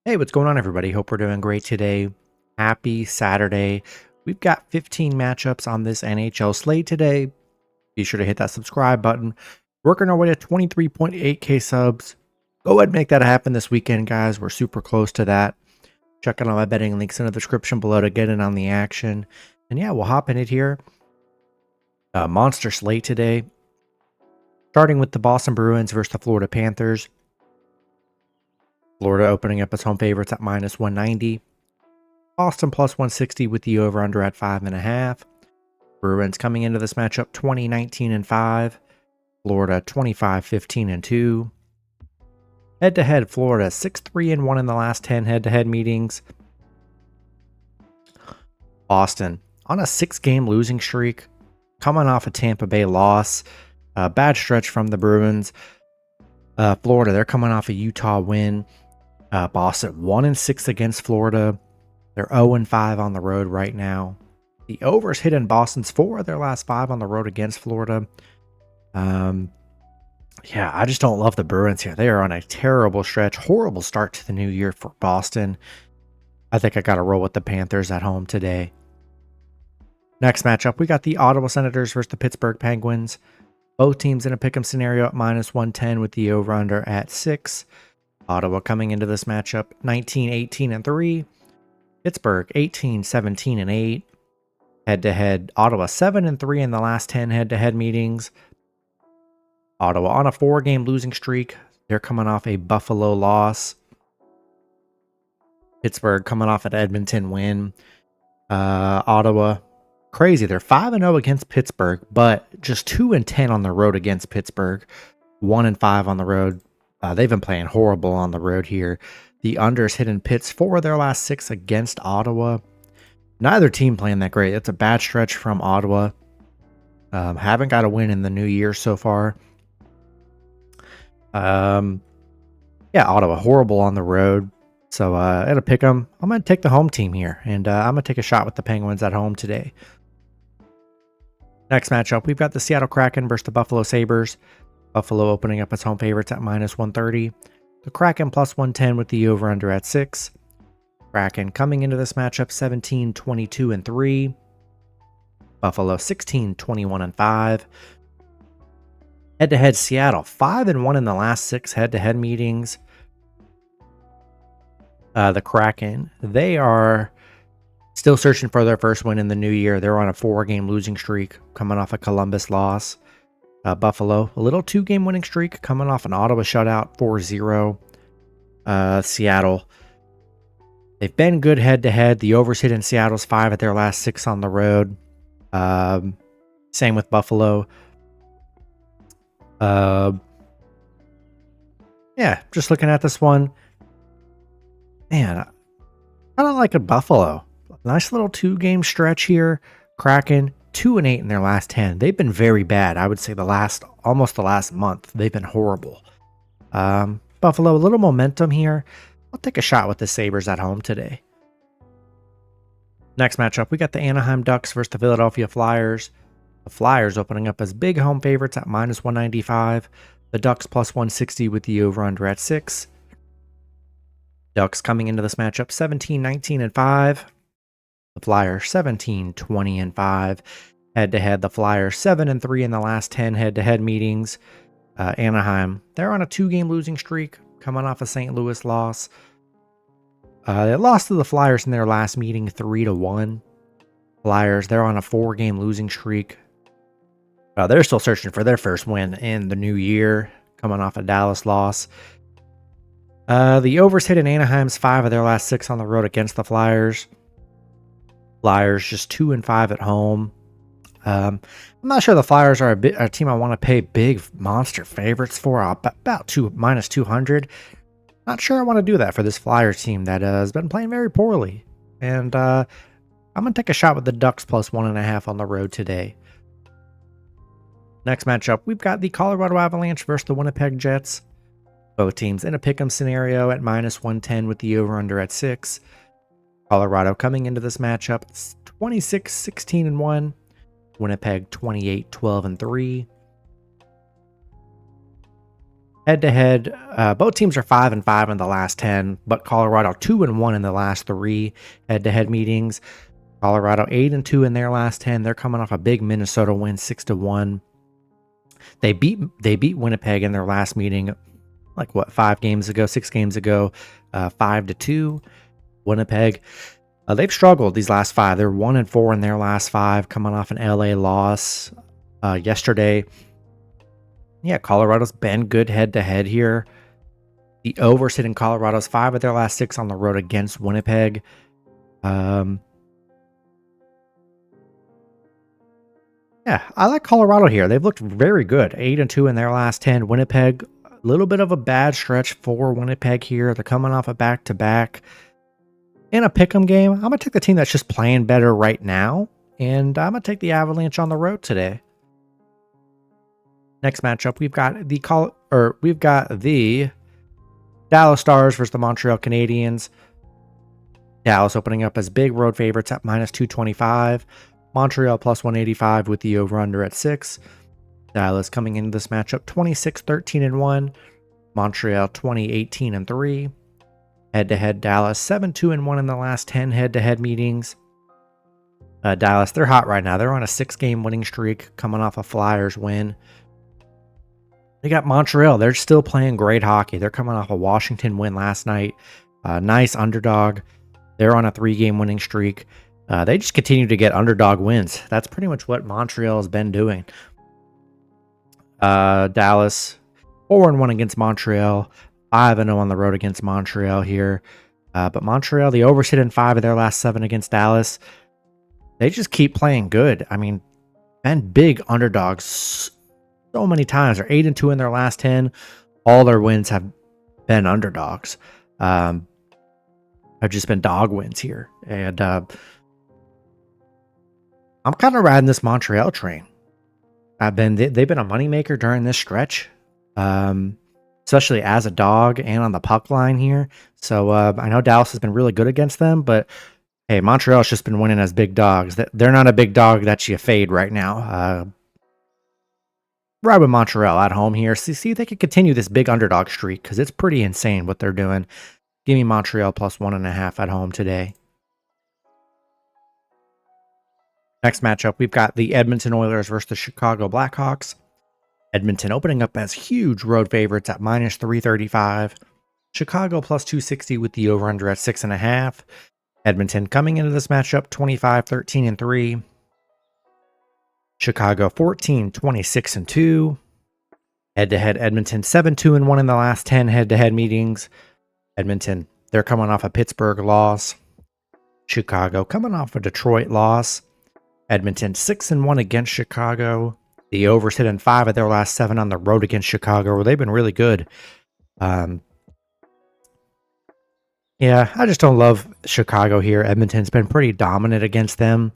Hey, what's going on, everybody? Hope we're doing great today. Happy Saturday. We've got 15 matchups on this NHL slate today. Be sure to hit that subscribe button. Working our way to 23.8K subs. Go ahead and make that happen this weekend, guys. We're super close to that. Check out all my betting links in the description below to get in on the action. And yeah, we'll hop in it here. Monster slate today. Starting with the Boston Bruins versus the Florida Panthers. Florida opening up as home favorites at minus 190. Boston plus 160 with the over-under at 5.5. Bruins coming into this matchup 20-19-5. Florida 25-15-2. Head-to-head, Florida 6-3-1 in the last 10 head-to-head meetings. Boston on a 6-game losing streak, coming off a Tampa Bay loss. Bad stretch from the Bruins. Florida, they're coming off a Utah win. Boston 1-6 against Florida. They're 0-5 on the road right now. The overs hit in Boston's 4 of their last 5 on the road against Florida. Yeah, I just don't love the Bruins here. They are on a terrible stretch. Horrible start to the new year for Boston. I think I got to roll with the Panthers at home today. Next matchup, we got the Ottawa Senators versus the Pittsburgh Penguins. Both teams in a pick'em scenario at minus 110 with the over-under at 6. Ottawa coming into this matchup 19-18-3. Pittsburgh 18-17-8. Head-to-head, Ottawa 7-3 in the last 10 head-to-head meetings. Ottawa on a 4-game losing streak. They're coming off a Buffalo loss. Pittsburgh coming off an Edmonton win. Ottawa, crazy. They're 5-0 against Pittsburgh, but just 2-10 on the road against Pittsburgh. 1-5 on the road. They've been playing horrible on the road here. The unders hitting Pitts 4 of their last 6 against Ottawa. Neither team playing that great. It's a bad stretch from Ottawa. Haven't got a win in the new year so far. Yeah, Ottawa horrible on the road. So at a pick 'em, I'm going to take the home team here, and I'm going to take a shot with the Penguins at home today. Next matchup, we've got the Seattle Kraken versus the Buffalo Sabres. Buffalo opening up its home favorites at minus 130. The Kraken plus 110 with the over-under at 6. Kraken coming into this matchup 17-22-3. Buffalo 16-21-5. Head-to-head, Seattle 5-1 in the last 6 head-to-head meetings. The Kraken, they are still searching for their first win in the new year. They're on a 4-game losing streak, coming off a Columbus loss. Buffalo, a little 2-game winning streak, coming off an Ottawa shutout, 4-0. Seattle, they've been good head-to-head. The overs hit in Seattle's 5 at their last 6 on the road. Same with Buffalo. Yeah, just looking at this one. Man, I don't like a Buffalo. Nice little 2-game stretch here. Kraken, 2-8 in their last 10. They've been very bad. I would say almost the last month, they've been horrible. Buffalo, a little momentum here. I'll take a shot with the Sabres at home today. Next matchup, we got the Anaheim Ducks versus the Philadelphia Flyers. The Flyers opening up as big home favorites at minus 195. The Ducks plus 160 with the over-under at 6. Ducks coming into this matchup 17-19-5. The Flyers 17-20-5. Head-to-head, the Flyers 7-3 in the last 10 head-to-head meetings. Anaheim, they're on a 2-game losing streak, coming off a St. Louis loss. They lost to the Flyers in their last meeting 3-1. Flyers, they're on a 4-game losing streak. They're still searching for their first win in the new year, coming off a Dallas loss. The overs hit in Anaheim's 5 of their last 6 on the road against the Flyers. Flyers just 2-5 at home. I'm not sure the Flyers are a team I want to pay big monster favorites for. About minus 200. Not sure I want to do that for this Flyers team that has been playing very poorly. And I'm going to take a shot with the Ducks plus 1.5 on the road today. Next matchup, we've got the Colorado Avalanche versus the Winnipeg Jets. Both teams in a pick'em scenario at minus 110 with the over-under at 6. Colorado coming into this matchup 26-16-1. Winnipeg 28-12-3. Head-to-head, both teams are 5-5 in the last 10, but Colorado 2-1 in the last 3 head-to-head meetings. Colorado 8-2 in their last 10. They're coming off a big Minnesota win, 6-1. They beat Winnipeg in their last meeting, like what, 6 games ago, 5-2. Winnipeg, they've struggled these last 5. They're 1-4 in their last 5, coming off an LA loss yesterday. Yeah, Colorado's been good head-to-head here. The over sitting Colorado's 5 of their last 6 on the road against Winnipeg. Yeah, I like Colorado here. They've looked very good. 8-2 in their last 10. Winnipeg, a little bit of a bad stretch for Winnipeg here. They're coming off a back-to-back. In a pick'em game, I'm going to take the team that's just playing better right now, and I'm going to take the Avalanche on the road today. Next matchup, we've got the Dallas Stars versus the Montreal Canadiens. Dallas opening up as big road favorites at -225. Montreal +185 with the over-under at 6. Dallas coming into this matchup 26-13-1. Montreal 20-18-3. Head-to-head Dallas 7-2-1 in the last 10 head-to-head meetings. Dallas, they're hot right now. They're on a 6-game winning streak coming off a Flyers win. They got Montreal. They're still playing great hockey. They're coming off a Washington win last night. Nice underdog. They're on a 3-game winning streak. They just continue to get underdog wins. That's pretty much what Montreal has been doing. Dallas 4-1 against Montreal. 5-0 on the road against Montreal here. But Montreal, the oversit in 5 of their last 7 against Dallas. They just keep playing good. I mean, been big underdogs so many times. They're 8-2 in their last 10. All their wins have been underdogs. Have just been dog wins here. And I'm kind of riding this Montreal train. They've been a moneymaker during this stretch. Especially as a dog and on the puck line here. So I know Dallas has been really good against them, but hey, Montreal's just been winning as big dogs. They're not a big dog that you fade right now. Ride with Montreal at home here. See if they can continue this big underdog streak, because it's pretty insane what they're doing. Give me Montreal +1.5 at home today. Next matchup, we've got the Edmonton Oilers versus the Chicago Blackhawks. Edmonton opening up as huge road favorites at -335. Chicago +260 with the over-under at 6.5. Edmonton coming into this matchup 25-13-3. Chicago 14-26-2. Head-to-head Edmonton 7-2-1 in the last 10 head-to-head meetings. Edmonton, they're coming off a Pittsburgh loss. Chicago coming off a Detroit loss. Edmonton 6-1 against Chicago. The overs hit in 5 of their last 7 on the road against Chicago, where they've been really good. Yeah, I just don't love Chicago here. Edmonton's been pretty dominant against them.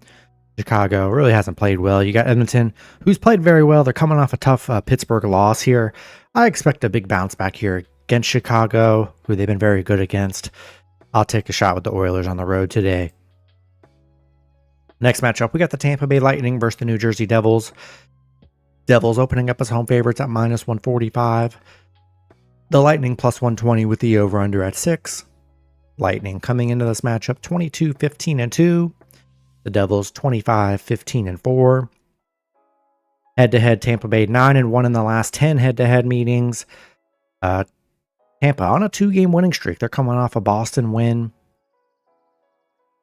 Chicago really hasn't played well. You got Edmonton, who's played very well. They're coming off a tough Pittsburgh loss here. I expect a big bounce back here against Chicago, who they've been very good against. I'll take a shot with the Oilers on the road today. Next matchup, we got the Tampa Bay Lightning versus the New Jersey Devils. Devils opening up as home favorites at -145. The Lightning +120 with the over-under at 6. Lightning coming into this matchup 22-15-2. The Devils 25-15-4. Head-to-head Tampa Bay 9-1 in the last 10 head-to-head meetings. Tampa on a 2-game winning streak. They're coming off a Boston win.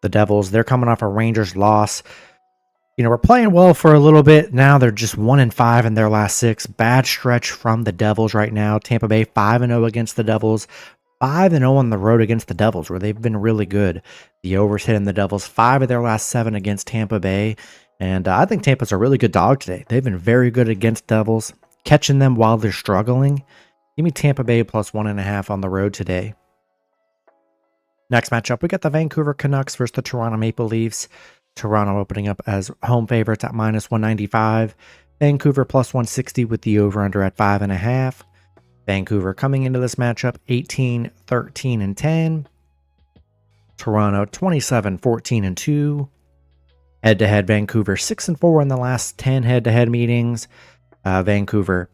The Devils, they're coming off a Rangers loss. You know, we're playing well for a little bit. Now they're just 1-5 in their last 6. Bad stretch from the Devils right now. Tampa Bay 5-0 against the Devils. 5-0 on the road against the Devils, where they've been really good. The overs hitting the Devils 5 of their last 7 against Tampa Bay. And I think Tampa's a really good dog today. They've been very good against Devils, catching them while they're struggling. Give me Tampa Bay +1.5 on the road today. Next matchup, we got the Vancouver Canucks versus the Toronto Maple Leafs. Toronto opening up as home favorites at -195. Vancouver +160 with the over-under at 5.5. Vancouver coming into this matchup 18-13-10. Toronto 27-14-2. Head-to-head Vancouver 6-4 in the last 10 head-to-head meetings. Vancouver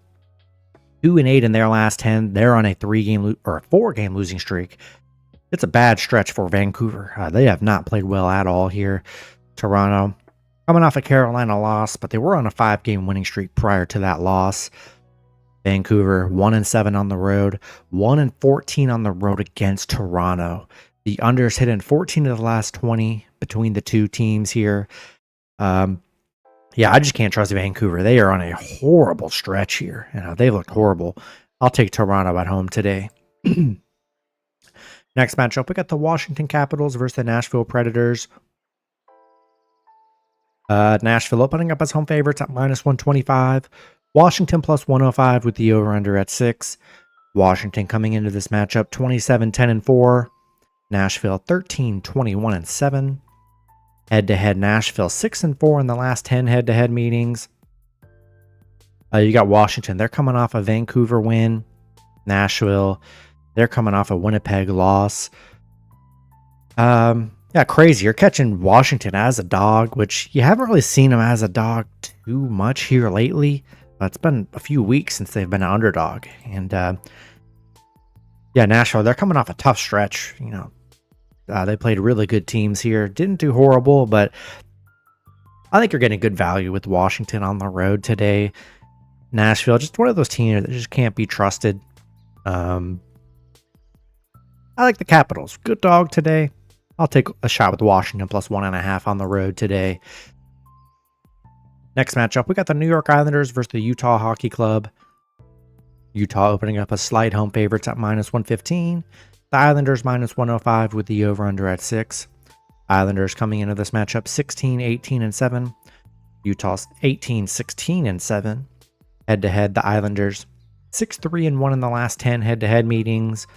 2-8 in their last 10. They're on a 4-game losing streak. It's a bad stretch for Vancouver. They have not played well at all here. Toronto, coming off a Carolina loss, but they were on a 5-game winning streak prior to that loss. Vancouver, 1-7 on the road, 1-14 on the road against Toronto. The unders hit in 14 of the last 20 between the two teams here. Yeah, I just can't trust Vancouver. They are on a horrible stretch here. They looked horrible. I'll take Toronto at home today. Next matchup, we got the Washington Capitals versus the Nashville Predators. Nashville opening up as home favorites at -125. Washington plus 105 with the over-under at 6. Washington coming into this matchup 27-10-4. Nashville 13-21-7. Head-to-head, Nashville 6-4 in the last 10 head-to-head meetings. You got Washington. They're coming off a Vancouver win. Nashville, they're coming off a Winnipeg loss. Yeah, crazy. You're catching Washington as a dog, which you haven't really seen them as a dog too much here lately. It's been a few weeks since they've been an underdog. And yeah, Nashville, they're coming off a tough stretch. They played really good teams here. Didn't do horrible, but I think you're getting good value with Washington on the road today. Nashville, just one of those teams that just can't be trusted. I like the Capitals. Good dog today. I'll take a shot with Washington plus 1.5 on the road today. Next matchup, we got the New York Islanders versus the Utah Hockey Club. Utah opening up as slight home favorites at -115. The Islanders -105 with the over-under at 6. Islanders coming into this matchup 16-18-7. Utah's 18-16-7. Head-to-head, the Islanders 6-3-1 in the last 10 head-to-head meetings.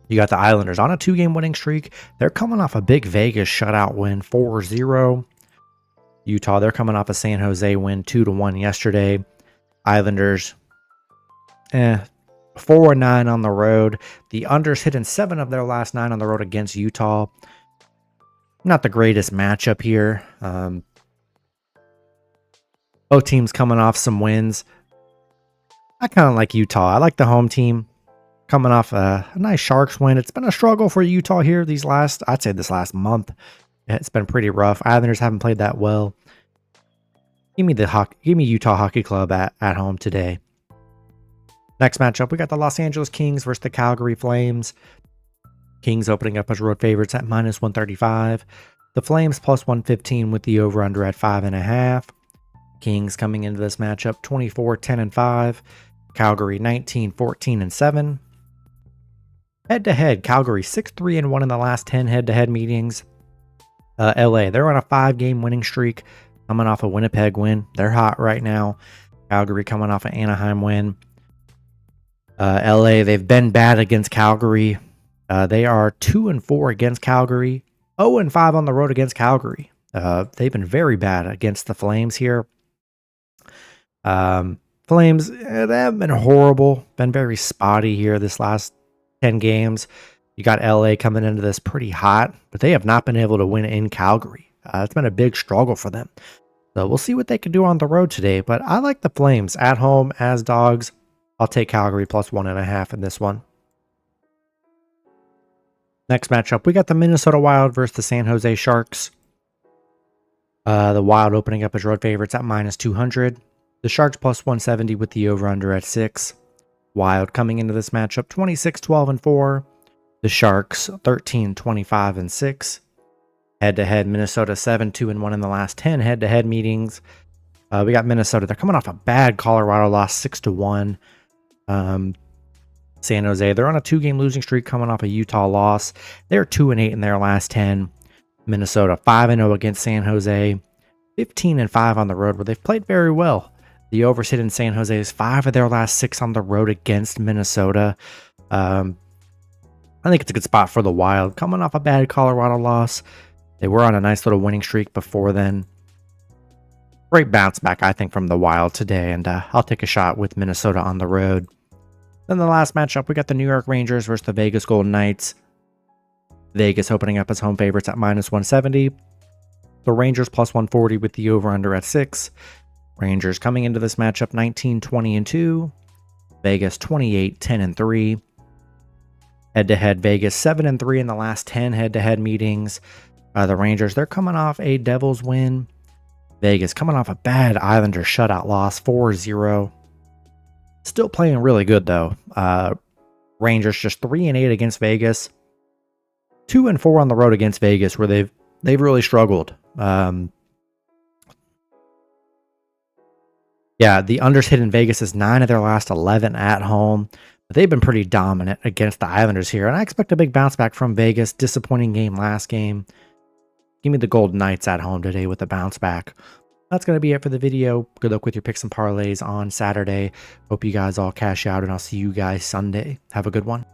You got the Islanders on a 2-game winning streak. They're coming off a big Vegas shutout win, 4-0. Utah, they're coming off a San Jose win, 2-1 yesterday. Islanders, 4-9 on the road. The unders hit in 7 of their last 9 on the road against Utah. Not the greatest matchup here. Both teams coming off some wins. I kind of like Utah. I like the home team coming off a nice Sharks win. It's been a struggle for Utah here this last month. It's been pretty rough. Islanders haven't played that well. Give me Utah Hockey Club at home today. Next matchup, we got the Los Angeles Kings versus the Calgary Flames. Kings opening up as road favorites at -135. The Flames plus 115 with the over-under at 5.5. Kings coming into this matchup 24-10-5. Calgary 19-14-7. Head-to-head, Calgary 6-3-1 in the last 10 head-to-head meetings. LA, they're on a 5-game winning streak, coming off a Winnipeg win. They're hot right now. Calgary coming off an Anaheim win. LA, they've been bad against Calgary. They are 2-4 against Calgary, 0-5 on the road against Calgary. They've been very bad against the Flames here. Flames, they haven't been horrible, been very spotty here this last 10 games. You got LA coming into this pretty hot, but they have not been able to win in Calgary. It's been a big struggle for them. So we'll see what they can do on the road today, but I like the Flames at home as dogs. I'll take Calgary plus 1.5 in this one. Next matchup, we got the Minnesota Wild versus the San Jose Sharks. The Wild opening up as road favorites at -200. The Sharks plus 170 with the over-under at 6. Wild coming into this matchup 26-12-4. The Sharks 13-25-6. Head-to-head, Minnesota 7-2-1 in the last 10 head-to-head meetings. We got Minnesota. They're coming off a bad Colorado loss 6-1. San Jose, they're on a 2-game losing streak coming off a Utah loss. They're 2-8 in their last 10. Minnesota 5-0 against San Jose. 15-5 on the road where they've played very well. The overs hit in San Jose is 5 of their last 6 on the road against Minnesota. I think it's a good spot for the Wild. Coming off a bad Colorado loss. They were on a nice little winning streak before then. Great bounce back, I think, from the Wild today. And I'll take a shot with Minnesota on the road. Then the last matchup, we got the New York Rangers versus the Vegas Golden Knights. Vegas opening up as home favorites at -170. The Rangers plus 140 with the over-under at 6. Rangers coming into this matchup 19-20-2. Vegas 28, 10-3. Head-to-head, Vegas 7-3 in the last 10 head-to-head meetings. The Rangers, they're coming off a Devils win. Vegas coming off a bad Islanders shutout loss, 4-0. Still playing really good, though. Rangers just 3-8 against Vegas. 2-4 on the road against Vegas, where they've really struggled. Yeah, the unders hit in Vegas is 9 of their last 11 at home. But they've been pretty dominant against the Islanders here, and I expect a big bounce back from Vegas. Disappointing game last game. Give me the Golden Knights at home today with a bounce back. That's going to be it for the video. Good luck with your picks and parlays on Saturday. Hope you guys all cash out, and I'll see you guys Sunday. Have a good one.